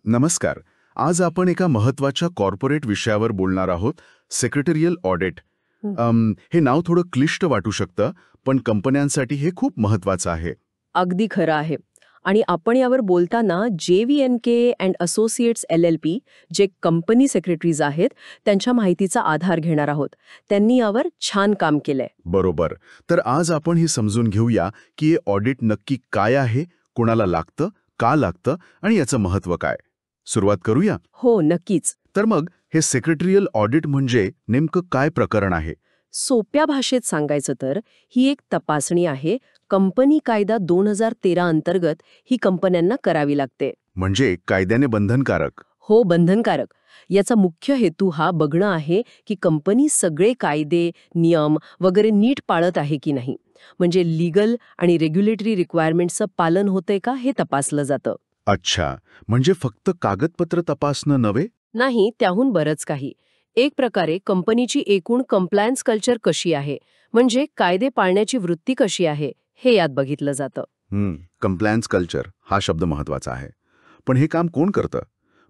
नमस्कार. आज आपण एका महत्वाच्या कॉर्पोरेट विषयावर बोलणार आहोत, सेक्रेटरियल ऑडिट. हे नाव थोडं क्लिष्ट वाटू शकतं, पण कंपन्यांसाठी हे खूप महत्वाचं आहे. अगदी खरं आहे. आणि आपण यावर बोलताना JVNK अँड असोसिएट्स LLP, जे कंपनी सेक्रेटरीज आहेत, त्यांच्या माहितीचा आधार घेणार आहोत. त्यांनी यावर छान काम केलंय. बरोबर. तर आज आपण हे समजून घेऊया की हे ऑडिट नक्की काय आहे, कोणाला लागतं, का लागतं आणि याचं महत्त्व काय. सुरुवात करूया? हो, नक्कीच. तर मग हे सेक्रेटरियल ऑडिट म्हणजे नेमकं काय प्रकरण आहे? सोप्या भाषेत सांगायचं तर ही एक तपासणी आहे. कंपनी कायदा 2013 अंतर्गत ही कंपन्यांना करावी लागते. म्हणजे कायद्याने बंधनकारक. हो, बंधनकारक. याचा मुख्य हेतू हा बघणं आहे की कंपनी सगळे कायदे, नियम वगैरे नीट पाळत आहे की नाही. म्हणजे लीगल आणि रेग्युलेटरी रिक्वायरमेंटचं पालन होतंय का हे तपासलं जातं. अच्छा, म्हणजे फक्त कागदपत्र तपासणं नव्हे? नाही, त्याहून बरंच काही. एक प्रकारे कंपनीची एकूण कंप्लायन्स कल्चर कशी आहे, म्हणजे कायदे पाळण्याची वृत्ती कशी आहे, हे यात बघितलं जातं. कंप्लायन्स कल्चर हा शब्द महत्वाचा आहे. पण हे काम कोण करतं?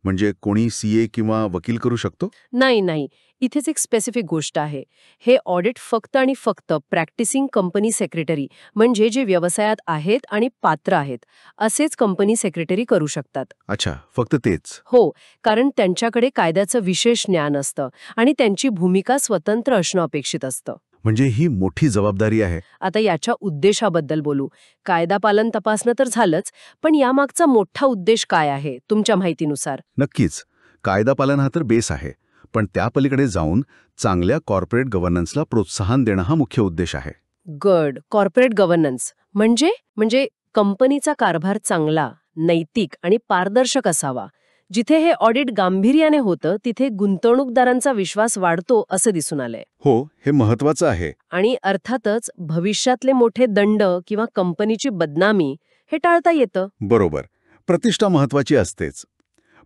म्हणजे कोणी CA किंवा वकील करू शकतो? नाही, इथेच एक स्पेसिफिक गोष्ट आहे. हे ऑडिट फक्त आणि फक्त प्रॅक्टिसिंग कंपनी सेक्रेटरी, म्हणजे जे व्यवसायात आहेत आणि पात्र आहेत, असेच कंपनी सेक्रेटरी करू शकतात. अच्छा, फक्त तेच. हो, कारण त्यांच्याकडे कायद्याचं विशेष ज्ञान असतं आणि त्यांची भूमिका स्वतंत्र असणं अपेक्षित असतं. म्हणजे ही मोठी जबाबदारी आहे. आता याच्या उद्देशाबद्दल बोलू. कायदा पालन तपासणं तर झालंच, पण यामागचा मोठा उद्देश काय आहे तुमच्या माहितीनुसार? नक्कीच. कायदा पालन हा तर बेस आहे. पण त्या पलीकडे जाऊन चांगल्या कॉर्पोरेट गव्हर्नन्सला प्रोत्साहन देणं हा मुख्य उद्देश आहे. गड कॉर्पोरेट गव्हर्नन्स म्हणजे कंपनीचा कारभार चांगला, नैतिक आणि पारदर्शक असावा. जिथे हे ऑडिट गांभीर्याने होतं तिथे गुंतवणूकदारांचा विश्वास वाढतो असं दिसून आलंय. हो, हे महत्वाचं आहे. आणि अर्थातच भविष्यातले मोठे दंड किंवा कंपनीची बदनामी हे टाळता येतं. बरोबर. प्रतिष्ठा महत्वाची असतेच.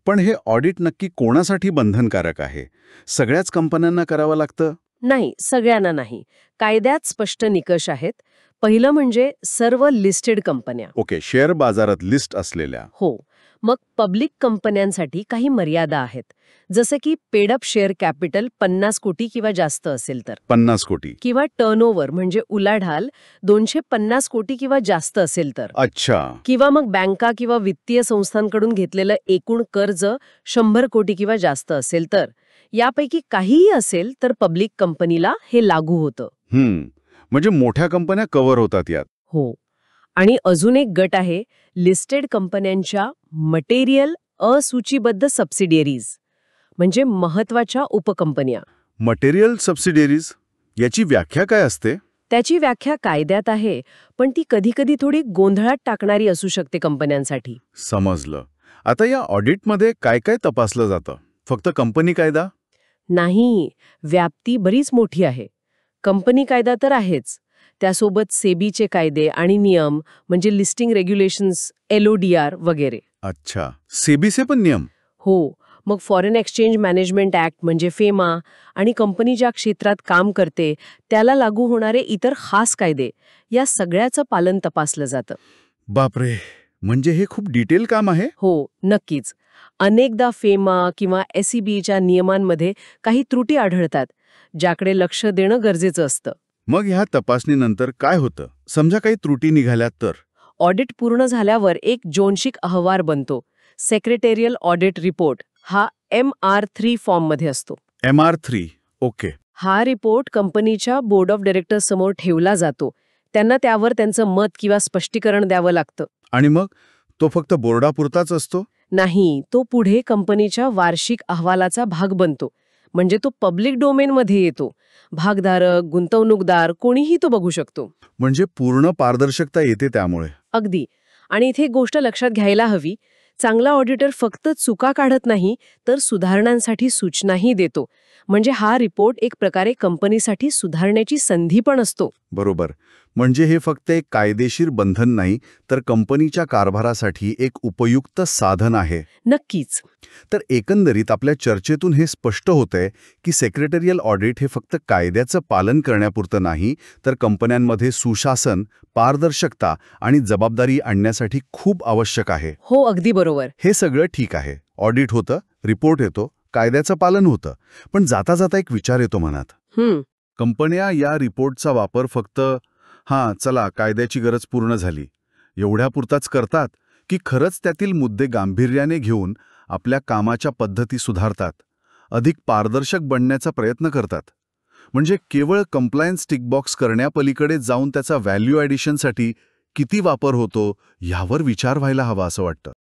पण हे ऑडिट नक्की कोणासाठी बंधनकारक आहे? सगळ्याच कंपन्यांना करावं लागतं? नाही, सगळ्यांना नाही. कायद्यात स्पष्ट निकष आहेत. पहिलं म्हणजे सर्व लिस्टेड कंपन्या. ओके, शेअर बाजारात लिस्ट असलेल्या. हो. मग पब्लिक कंपन्यांसाठी काही मर्यादा आहेत. जसं की पेडअप शेअर कॅपिटल 50 कोटी किंवा जास्त असेल तर, 50 कोटी. किंवा टर्नओव्हर म्हणजे उलाढाल 250 कोटी किंवा जास्त असेल तर, अच्छा. किंवा मग बँका किंवा वित्तीय संस्थांकडून घेतलेलं एकूण कर्ज 100 कोटी किंवा जास्त असेल तर, यापैकी काहीही असेल तर पब्लिक कंपनीला हे लागू होतं. म्हणजे मोठ्या कंपन्या कव्हर होतात यात. हो. आणि अजून एक गट आहे लिस्टेड कंपन्यांच्या मटेरियल असूचीबद्ध सबसिडियरीज, म्हणजे महत्वाच्या उपकंपन्या. मटेरियल सबसिडियरीज याची व्याख्या काय असते? त्याची व्याख्या कायद्यात आहे, पण ती कधी थोडी गोंधळात टाकणारी असू शकते कंपन्यांसाठी. समजलं. आता या ऑडिटमध्ये काय काय तपासलं जातं? फक्त कंपनी कायदा? नाही, व्याप्ती बरीच मोठी आहे. कंपनी कायदा तर आहेच, त्यासोबत सेबीचे कायदे आणि नियम, म्हणजे लिस्टिंग रेग्युलेशन्स, LODR वगैरे. अच्छा, सेबीचे पण नियम? हो. मग फॉरेन एक्सचेंज मॅनेजमेंट ऍक्ट म्हणजे फेमा आणि कंपनी ज्या क्षेत्रात काम करते त्याला लागू होणारे इतर खास कायदे, या सगळ्याचं पालन तपासलं जातं. बापरे, म्हणजे हे खूप डिटेल काम आहे. हो, नक्कीच. अनेकदा फेमा किंवा SEBच्या नियमांमध्ये काही त्रुटी आढळतात, ज्याकडे लक्ष देणं गरजेचं असतं. मग ह्या तपासणीनंतर काय होतं? समजा काही त्रुटी निघाल्या तर? ऑडिट पूर्ण झाल्यावर एक जोनशिक अहवाल बनतो. सेक्रेटेरियल ऑडिट रिपोर्ट हा MR3 फॉर्ममध्ये असतो. MR3. ओके. हा रिपोर्ट कंपनीच्या बोर्ड ऑफ डायरेक्टर्स समोर ठेवला जातो. त्यांना त्यावर त्यांचं मत किंवा स्पष्टीकरण द्यावं लागतं. आणि मग तो फक्त बोर्डापुरताच असतो? नाही, तो पुढे कंपनीच्या वार्षिक अहवालाचा भाग बनतो. म्हणजे तो पब्लिक डोमेनमध्ये येतो. भागधारक, गुंतवणूकदार कोणीही तो बघू शकतो. म्हणजे पूर्ण पारदर्शकता येते त्यामुळे. अगदी. आणि इथे एक गोष्ट लक्षात घ्यायला हवी. चांगला ऑडिटर फक्त चुका काढत नाही, तर सुधारणांसाठी सूचनाही देतो. म्हणजे हा रिपोर्ट एक प्रकारे कंपनीसाठी सुधारण्याची संधी पण असतो. बरोबर. म्हणजे हे फक्त एक कायदेशीर बंधन नाही, तर कंपनीच्या कारभारासाठी एक उपयुक्त साधन आहे. नक्कीच. तर एकंदरीत आपल्या चर्चेतून हे स्पष्ट होतंय की सेक्रेटरियल ऑडिट हे फक्त कायद्याचं पालन करण्यापुरतं नाही, तर कंपन्यांमध्ये सुशासन, पारदर्शकता आणि जबाबदारी आणण्यासाठी खूप आवश्यक आहे. हो, अगदी बरोबर. हे सगळं ठीक आहे. ऑडिट होतं, रिपोर्ट येतो, कायद्याचं पालन होतं. पण जाता जाता एक विचार येतो मनात. कंपन्या या रिपोर्टचा वापर फक्त चला कायद्याची गरज पूर्ण झाली एवढ्यापुरताच करतात, की खरंच त्यातील मुद्दे गांभीर्याने घेऊन आपल्या कामाच्या पद्धती सुधारतात, अधिक पारदर्शक बनण्याचा प्रयत्न करतात. म्हणजे केवळ कंप्लायन्स टिकबॉक्स करण्यापलीकडे जाऊन त्याचा व्हॅल्यू ॲडिशनसाठी किती वापर होतो यावर विचार व्हायला हवा असं वाटतं.